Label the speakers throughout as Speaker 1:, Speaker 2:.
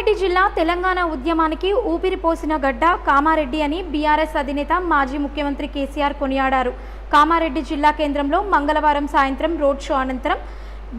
Speaker 1: కామారెడ్డి జిల్లా తెలంగాణ ఉద్యమానికి ఊపిరిపోసిన గడ్డ కామారెడ్డి అని బీఆర్ఎస్ అధినేత మాజీ ముఖ్యమంత్రి కేసీఆర్ కొనియాడారు. కామారెడ్డి జిల్లా కేంద్రంలో మంగళవారం సాయంత్రం రోడ్ షో అనంతరం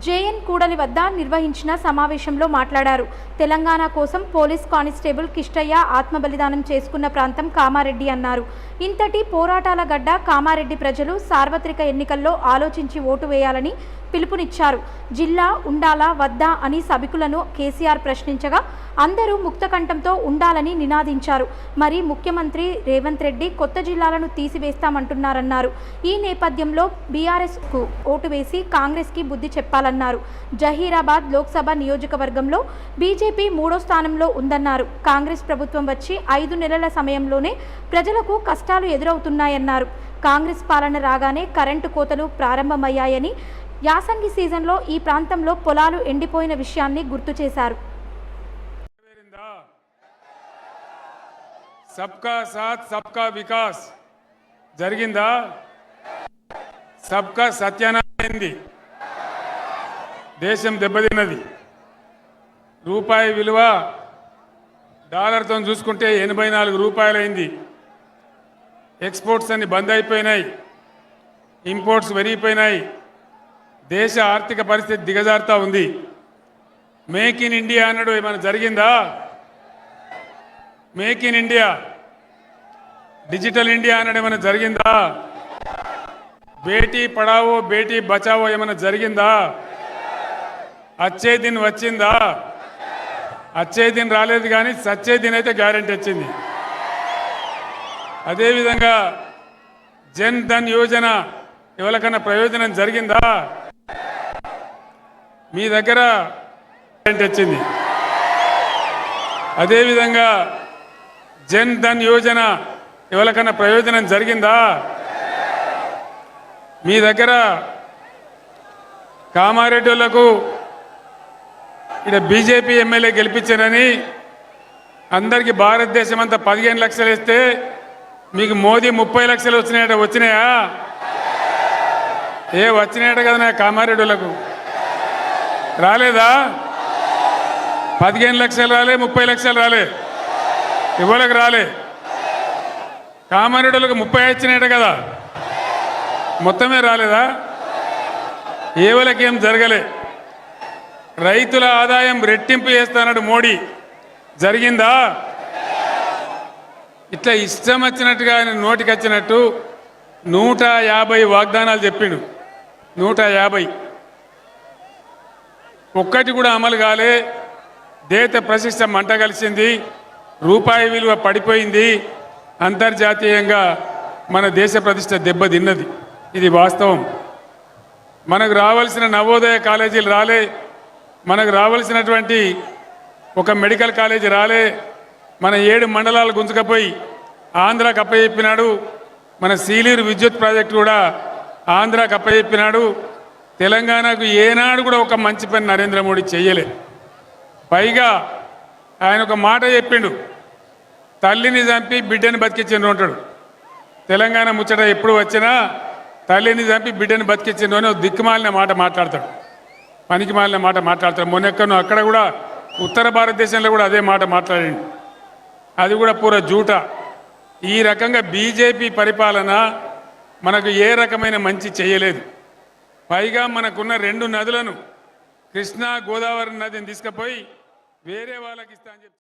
Speaker 1: జేఎన్ కూడలి వద్ద నిర్వహించిన సమావేశంలో మాట్లాడారు. తెలంగాణ కోసం పోలీస్ కానిస్టేబుల్ కిష్టయ్య ఆత్మబలిదానం చేసుకున్న ప్రాంతం కామారెడ్డి అన్నారు. ఇంతటి పోరాటాల గడ్డ కామారెడ్డి ప్రజలు సార్వత్రిక ఎన్నికల్లో ఆలోచించి ఓటు వేయాలని పిలుపునిచ్చారు. జిల్లా ఉండాలా వద్దా అని సభికులను కేసీఆర్ ప్రశ్నించగా అందరూ ముక్తకంఠంతో ఉండాలని నినాదించారు. మరి ముఖ్యమంత్రి రేవంత్ రెడ్డి కొత్త జిల్లాలను తీసివేస్తామంటున్నారన్నారు. ఈ నేపథ్యంలో బీఆర్ఎస్కు ఓటు వేసి కాంగ్రెస్కి బుద్ధి చెప్పాలన్నారు. జహీరాబాద్ లోక్సభ నియోజకవర్గంలో బీజేపీ 3వ స్థానంలో ఉందన్నారు. కాంగ్రెస్ ప్రభుత్వం వచ్చి 5 నెలల సమయంలోనే ప్రజలకు కష్టాలు ఎదురవుతున్నాయన్నారు. కాంగ్రెస్ పాలన రాగానే కరెంటు కోతలు ప్రారంభమయ్యాయని, యాసంగి సీజన్లో ఈ ప్రాంతంలో పొలాలు ఎండిపోయిన విషయాన్ని గుర్తు చేశారు.
Speaker 2: సబ్కా సాత్ సబ్కా వికాస్ జరిగిందా? సబ్కా సత్యానారాయణ దేశం దెబ్బతిన్నది. రూపాయి విలువ డాలర్తో చూసుకుంటే 84 రూపాయలైంది. ఎక్స్పోర్ట్స్ అన్ని బంద్ అయిపోయినాయి, ఇంపోర్ట్స్ పెరిగిపోయినాయి. దేశ ఆర్థిక పరిస్థితి దిగజారుతా ఉంది. మేక్ ఇన్ ఇండియా అన్నడు ఏమైనా జరిగిందా? Make in India, digital India అన్నది ఏమైనా జరిగిందా? బేటీ పడావో బేటీ బచావో ఏమైనా జరిగిందా? అచ్చే దిన్ వచ్చిందా? అచ్చే దిన్ రాలేదు, కానీ సచ్చే దిన్ అయితే గ్యారెంటీ వచ్చింది. అదేవిధంగా జన్ ధన్ యోజన ఎవరికన్నా ప్రయోజనం జరిగిందా? మీ దగ్గర గ్యారెంటీ వచ్చింది. అదేవిధంగా జన్ ధన్ యోజన ఎవరికన్నా ప్రయోజనం జరిగిందా? మీ దగ్గర కామారెడ్డి వాళ్లకు ఇక్కడ బీజేపీ ఎమ్మెల్యే గెలిపించారని అందరికీ భారతదేశం అంతా 15 లక్షలు ఇస్తే మీకు మోదీ 30 లక్షలు వచ్చినాయా? వచ్చినాయట కదా నా కామారెడ్డి వాళ్లకు రాలేదా? 15 లక్షలు రాలే, 30 లక్షలు రాలే, ఇవ్వలకు రాలే. కామారెడ్డిలకు 30 వచ్చినాయట కదా, మొత్తమే రాలేదా? ఏవలకేం జరగలే. రైతుల ఆదాయం రెట్టింపు చేస్తానడు మోడీ, జరిగిందా? ఇట్లా ఇష్టం వచ్చినట్టుగా ఆయన నోటికి వచ్చినట్టు 150 వాగ్దానాలు చెప్పిండు. 150 ఒక్కటి కూడా అమలు కాలే. దేశ ప్రతిష్ట మంట కలిసింది, రూపాయి విలువ పడిపోయింది, అంతర్జాతీయంగా మన దేశ ప్రతిష్ట దెబ్బతిన్నది. ఇది వాస్తవం. మనకు రావాల్సిన నవోదయ కాలేజీలు రాలే, మనకు రావాల్సినటువంటి ఒక మెడికల్ కాలేజీ రాలే. మన 7 మండలాలు గుంజుకపోయి ఆంధ్రాకి అప్పచెప్పినాడు. మన సీలీరు విద్యుత్ ప్రాజెక్టు కూడా ఆంధ్రాకి అప్పచెప్పినాడు. తెలంగాణకు ఏనాడు కూడా ఒక మంచి పని నరేంద్ర మోడీ చెయ్యలే. పైగా ఆయన ఒక మాట చెప్పిండు, తల్లిని చంపి బిడ్డని బతికించిండ్రు అంటాడు. తెలంగాణ ముచ్చట ఎప్పుడు వచ్చినా తల్లిని చంపి బిడ్డని బతికించిండ్రు అని ఒక దిక్కుమాలిన మాట మాట్లాడతాడు, పనికి మాలిన మాట మాట్లాడతాడు. మొన్నెక్కను అక్కడ కూడా ఉత్తర భారతదేశంలో కూడా అదే మాట మాట్లాడిండు. అది కూడా పూరా జూట. ఈ రకంగా బీజేపీ పరిపాలన మనకు ఏ రకమైన మంచి చేయలేదు. పైగా మనకున్న 2 నదులను, కృష్ణా గోదావరి నదిని తీసుకుపోయి వేరే వాళ్ళకి ఇస్తా అని చెప్పి